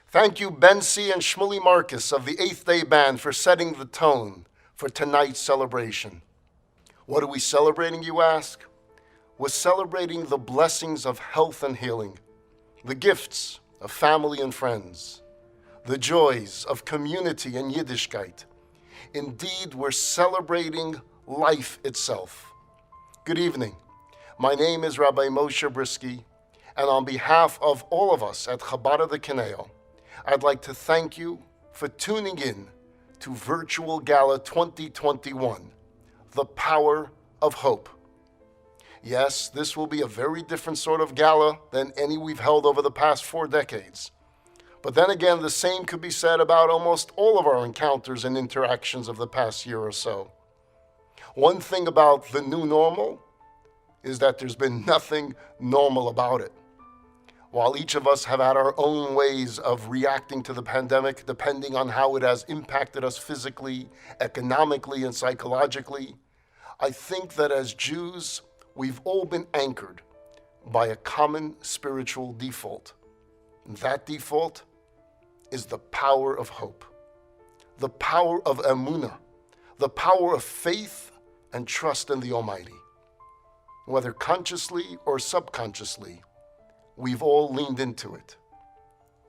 Thank you, Bensi and Shmuley Marcus of the Eighth Day Band, for setting the tone for tonight's celebration. What are we celebrating, you ask? We're celebrating the blessings of health and healing, the gifts of family and friends, the joys of community and Yiddishkeit. Indeed, we're celebrating life itself. Good evening. My name is Rabbi Moshe Bryski, and on behalf of all of us at Chabad the Kineo, I'd like to thank you for tuning in to Virtual Gala 2021, The Power of Hope. Yes, this will be a very different sort of gala than any we've held over the past 4 decades. But then again, the same could be said about almost all of our encounters and interactions of the past year or so. One thing about the new normal is that there's been nothing normal about it. While each of us have had our own ways of reacting to the pandemic, depending on how it has impacted us physically, economically, and psychologically, I think that as Jews, we've all been anchored by a common spiritual default. And that default is the power of hope, the power of emunah, the power of faith and trust in the Almighty. Whether consciously or subconsciously, we've all leaned into it.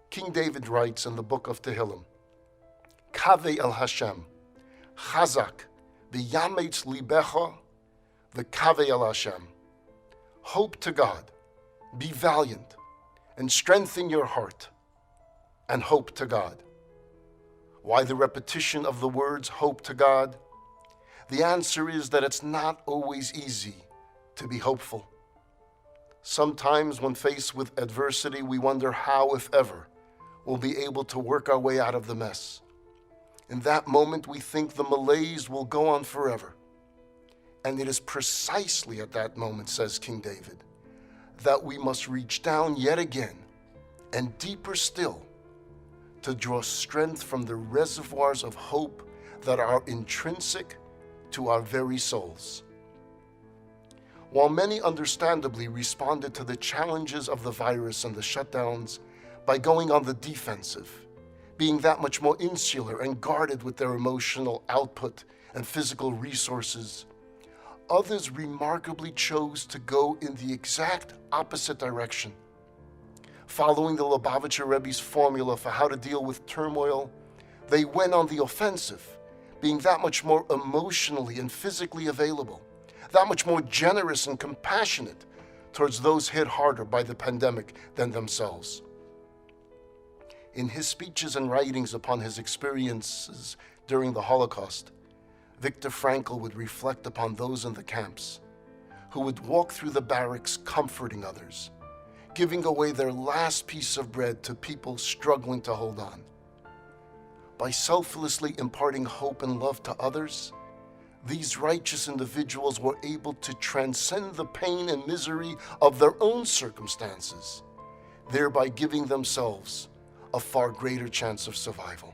King David writes in the book of Tehillim, Kaveh el Hashem, Chazak, v'yametz libecha, v'kaveh el Hashem. Hope to God, be valiant, and strengthen your heart, and hope to God. Why the repetition of the words hope to God? The answer is that it's not always easy to be hopeful. Sometimes when faced with adversity, we wonder how, if ever, we'll be able to work our way out of the mess. In that moment, we think the malaise will go on forever. And it is precisely at that moment, says King David, that we must reach down yet again, and deeper still, to draw strength from the reservoirs of hope that are intrinsic to our very souls. While many understandably responded to the challenges of the virus and the shutdowns by going on the defensive, being that much more insular and guarded with their emotional output and physical resources, others remarkably chose to go in the exact opposite direction. Following the Lubavitcher Rebbe's formula for how to deal with turmoil, they went on the offensive, being that much more emotionally and physically available, that much more generous and compassionate towards those hit harder by the pandemic than themselves. In his speeches and writings upon his experiences during the Holocaust, Viktor Frankl would reflect upon those in the camps who would walk through the barracks comforting others, giving away their last piece of bread to people struggling to hold on. By selflessly imparting hope and love to others, these righteous individuals were able to transcend the pain and misery of their own circumstances, thereby giving themselves a far greater chance of survival.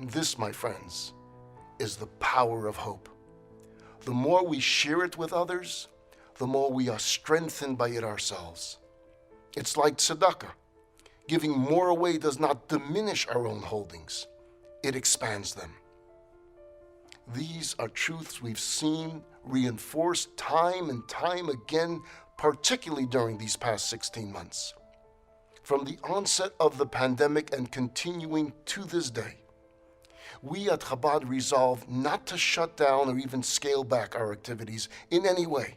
This, my friends, is the power of hope. The more we share it with others, the more we are strengthened by it ourselves. It's like tzedakah. Giving more away does not diminish our own holdings, it expands them. These are truths we've seen reinforced time and time again, particularly during these past 16 months. From the onset of the pandemic and continuing to this day, we at Chabad resolve not to shut down or even scale back our activities in any way.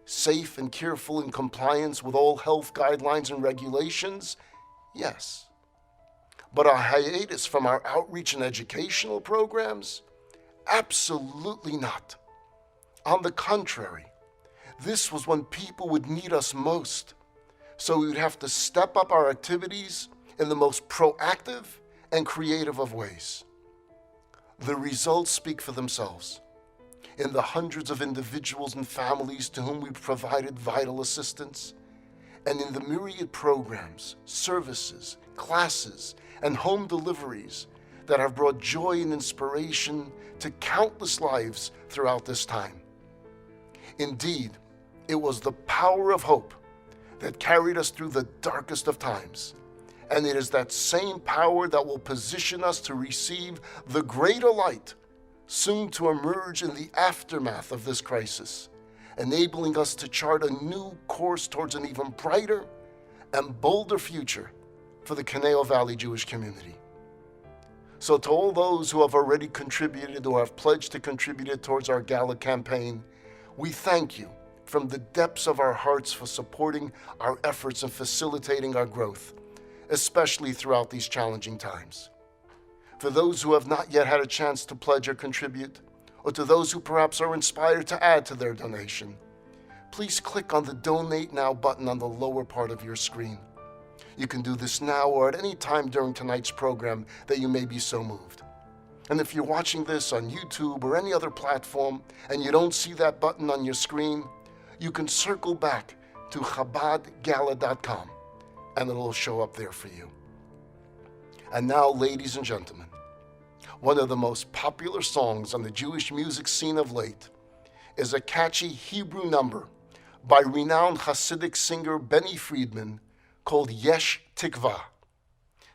Safe and careful in compliance with all health guidelines and regulations, yes. But a hiatus from our outreach and educational programs? Absolutely not. On the contrary, this was when people would need us most, so we would have to step up our activities in the most proactive and creative of ways. The results speak for themselves. In the hundreds of individuals and families to whom we provided vital assistance, and in the myriad programs, services, classes, and home deliveries that have brought joy and inspiration to countless lives throughout this time. Indeed, it was the power of hope that carried us through the darkest of times And it is that same power that will position us to receive the greater light soon to emerge in the aftermath of this crisis, enabling us to chart a new course towards an even brighter and bolder future for the Caneo Valley Jewish community. So to all those who have already contributed or have pledged to contribute towards our gala campaign, we thank you from the depths of our hearts for supporting our efforts and facilitating our growth, especially throughout these challenging times. For those who have not yet had a chance to pledge or contribute, or to those who perhaps are inspired to add to their donation, please click on the Donate Now button on the lower part of your screen. You can do this now or at any time during tonight's program that you may be so moved. And if you're watching this on YouTube or any other platform and you don't see that button on your screen, you can circle back to chabadgala.com and it'll show up there for you. And now, ladies and gentlemen, one of the most popular songs on the Jewish music scene of late is a catchy Hebrew number by renowned Hasidic singer Benny Friedman called Yesh Tikvah,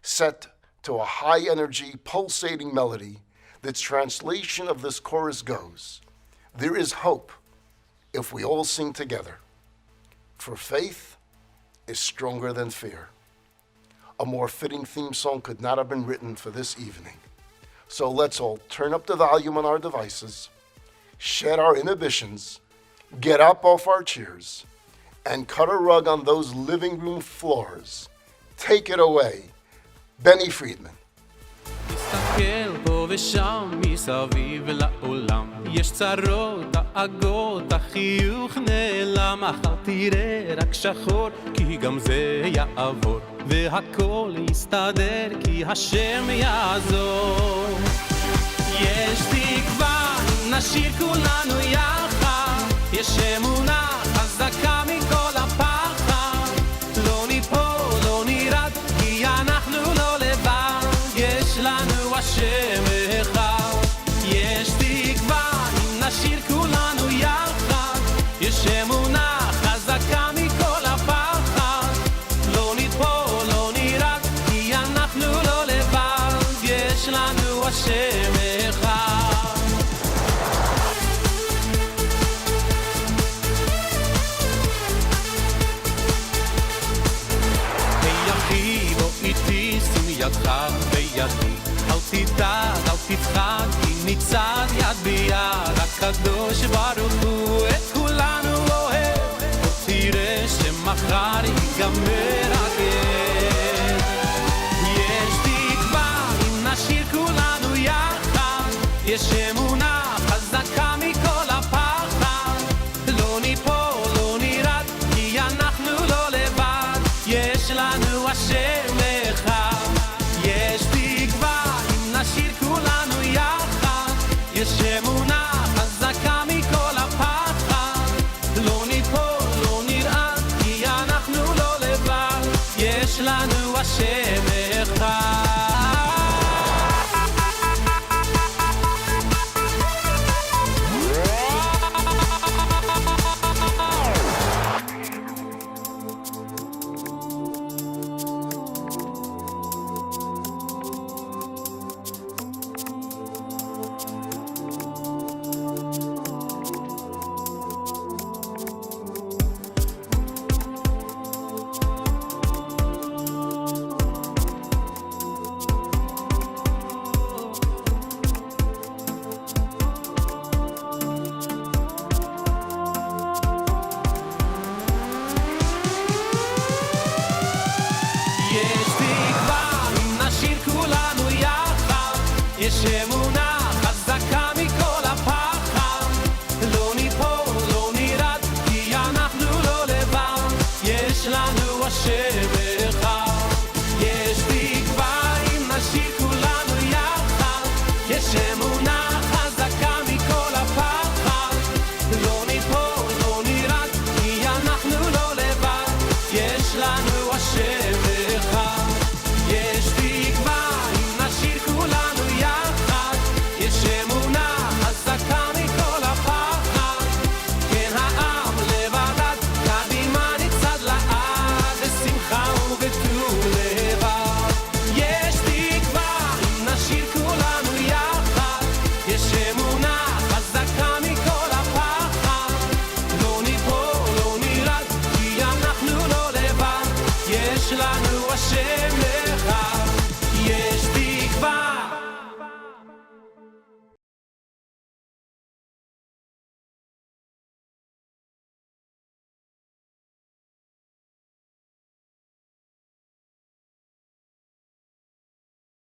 set to a high-energy, pulsating melody. That's translation of this chorus goes, "There is hope if we all sing together, for faith is stronger than fear." A more fitting theme song could not have been written for this evening. So let's all turn up the volume on our devices, shed our inhibitions, get up off our chairs, and cut a rug on those living room floors. Take it away, Benny Friedman. מסתכל פה ושם מסביב לעולם יש צרות, דאגות, החיוך נעלם מחר תראה רק שחור כי גם זה יעבור והכל יסתדר כי השם יעזור יש תקווה נשאיר כולנו יחד יש אמונה חזקה מכל הפחד לא ניפול לא נרד כי אנחנו לא לבד יש לנו השם אחד יש תקווה אם נשאיר כולנו יחד יש אמונה חזקה מכל הפחד לא נתפול לא נרד כי אנחנו לא לבד יש לנו השם אחד היי אחי בוא איתי שים ידך בידי אל תדאג, אל תפחד, כי ניצד יד ביד הקדוש ברוך הוא את כולנו אוהב תראה שמחר ייגמר הגר יש תקווה אם נשאיר כולנו יחד יש אמונה חזקה מכל הפחד לא ניפול, לא נרד כי אנחנו לא לבד יש לנו השם אחד יש תקווה נשאיר כולנו יחד יש אמונה חזקה מכל הפחד לא ניפול, לא נרעד כי אנחנו לא לבד יש לנו השם אחד יש אמונה חזקה מכל הפחד לא ניפול, לא נרד כי אנחנו לא לבד יש לנו השם אחד יש תקווה אם נשאיר כולנו יחד יש אמונה חזקה מכל הפחד לא ניפול, לא נרד כי אנחנו לא לבד יש לנו השם אחד יש תקווה אם נשאיר כולנו יחד יש לנו השם אחד